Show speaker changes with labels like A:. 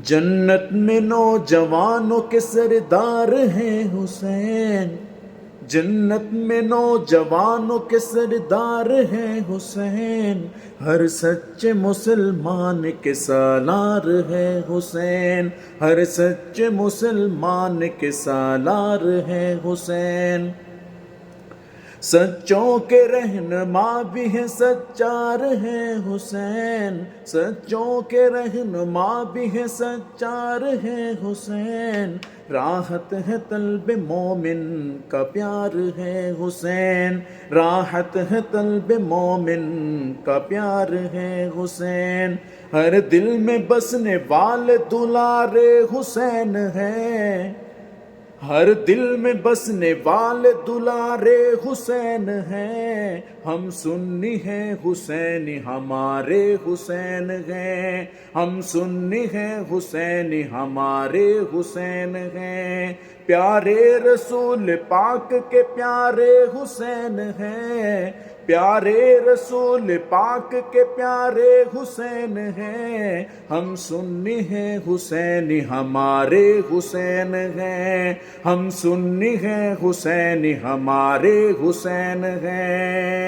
A: جنت میں نوجوانوں کے سردار ہیں حسین، جنت میں نوجوانوں کے سردار ہیں حسین، ہر سچے مسلمان کے سالار ہے حسین، ہر سچے مسلمان کے سالار ہے حسین۔ سچوں کے رہنما بھی ہیں سچار ہیں حسین، سچوں کے رہنما بھی ہیں سچار ہیں حسین، راحت ہے طلب مومن کا پیار ہے حسین، راحت ہے طلب مومن کا پیار ہے حسین، ہر دل میں بسنے والے دلار حسین ہیں، ہر دل میں بسنے والے دلارے حسین ہیں، ہم سنی ہیں حسینی ہمارے حسین ہیں، ہم سنی ہیں حسینی ہمارے حسین ہیں، پیارے رسول پاک کے پیارے حسین ہیں، پیارے رسول پاک کے پیارے حسین ہیں، ہم سنی ہیں حسینی ہمارے حسین ہیں، ہم سنی ہیں حسینی ہمارے حسین ہیں۔